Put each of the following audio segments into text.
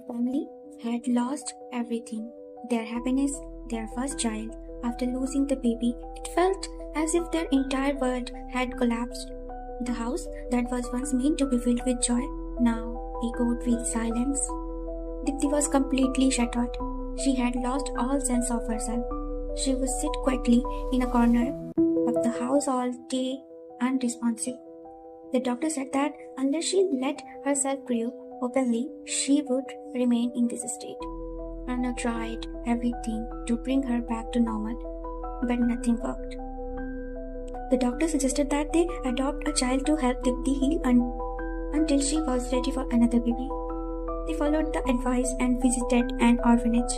family had lost everything their happiness, their first child. After losing the baby, it felt as if their entire world had collapsed. The house that was once meant to be filled with joy now echoed with silence. Dipti was completely shattered. She had lost all sense of herself. She would sit quietly in a corner of the house all day, unresponsive. The doctor said that unless she let herself grieve openly, she would remain in this state. Anna tried everything to bring her back to normal, but nothing worked. The doctor suggested that they adopt a child to help Dipti heal until she was ready for another baby. They followed the advice and visited an orphanage.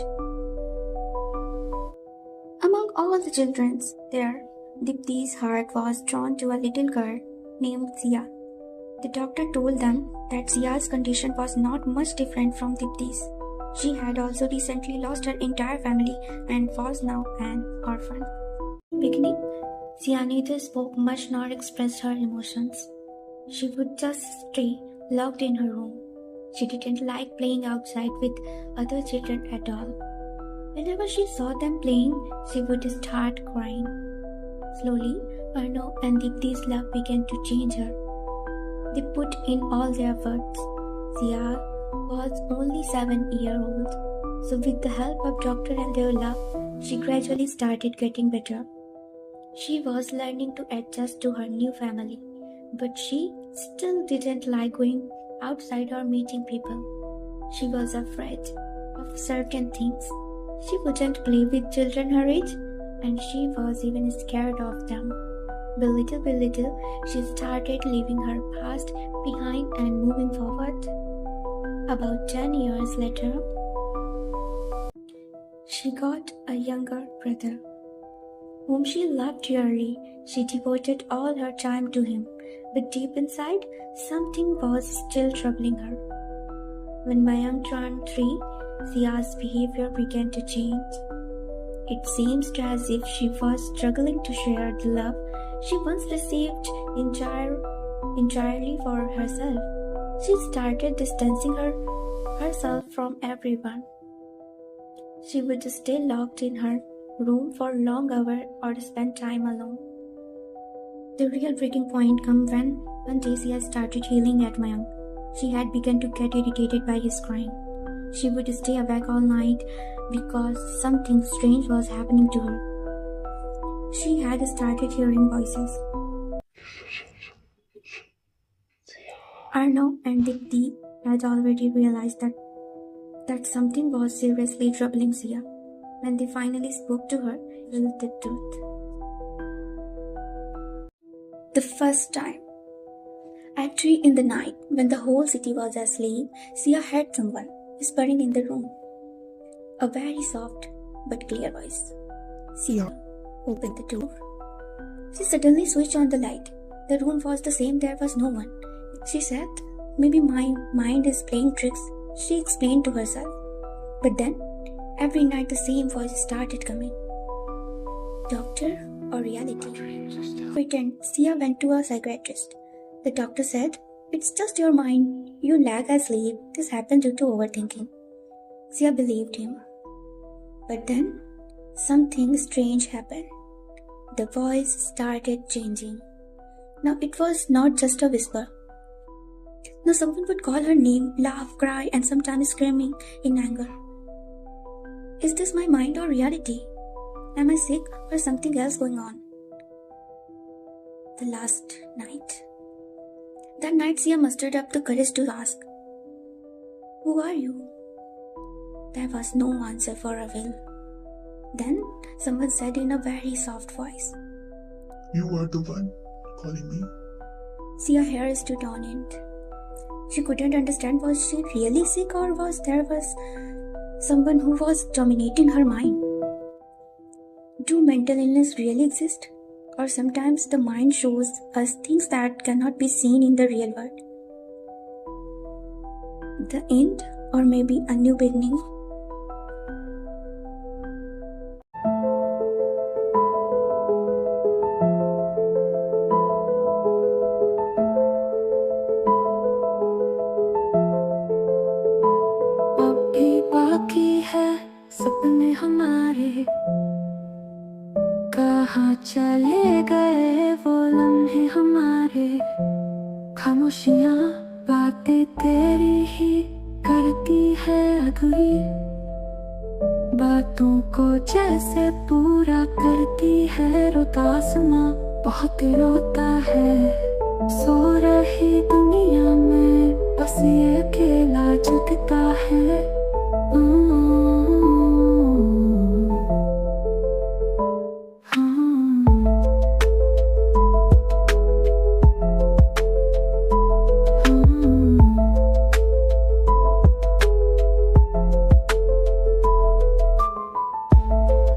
Among all the children there, Dipti's heart was drawn to a little girl named Sia. The doctor told them that Sia's condition was not much different from Dipti's. She had also recently lost her entire family and was now an orphan. In the beginning, Sia neither spoke much nor expressed her emotions. She would just stay locked in her room. She didn't like playing outside with other children at all. Whenever she saw them playing, she would start crying. Slowly, Arno and Dipti's love began to change her. They put in all their efforts. Sia was only 7 years old, so with the help of doctor and their love, she gradually started getting better. She was learning to adjust to her new family, but she still didn't like going outside or meeting people. She was afraid of certain things. She wouldn't play with children her age, and she was even scared of them. But little by little, she started leaving her past behind and moving forward. About 10 years later, she got a younger brother, whom she loved dearly. She devoted all her time to him, but deep inside, something was still troubling her. When Mayang turned 3, Sia's behavior began to change. It seems as if she was struggling to share the love she once received entirely for herself. She started distancing herself from everyone. She would stay locked in her room for long hours or spend time alone. The real breaking point came when one day Sia started yelling at Mayang. She had begun to get irritated by his crying. She would stay awake all night because something strange was happening to her. She had started hearing voices. Arno and Dipti had already realized that something was seriously troubling Sia. When they finally spoke to her, she revealed the truth. The first time. At 3 in the night, when the whole city was asleep, Sia heard someone whispering in the room. A very soft but clear voice. Sia opened the door. She suddenly switched on the light. The room was the same, there was no one. She said, "Maybe my mind is playing tricks," she explained to herself. But then, every night the same voice started coming. Doctor or reality? Pretend. Sia went to a psychiatrist. The doctor said, "It's just your mind. You lack asleep. This happened due to overthinking." Sia believed him. But then, something strange happened. The voice started changing. Now it was not just a whisper. Now someone would call her name, laugh, cry, and sometimes screaming in anger. Is this my mind or reality? Am I sick or something else going on? The last night. That night Sia mustered up the courage to ask, "Who are you?" There was no answer for a will. Then someone said in a very soft voice, "You are the one calling me?" Sia's hair stood on end. She couldn't understand, was she really sick or was there someone who was dominating her mind? Do mental illness really exist? Or sometimes the mind shows us things that cannot be seen in the real world? The end, or maybe a new beginning? है सपने हमारे, कहाँ चले गए वो लम्हे हमारे। खामोशियाँ बातें तेरी ही करती है अधूरी, बातों को जैसे पूरा करती है रोता आसमां, बहुत रोता है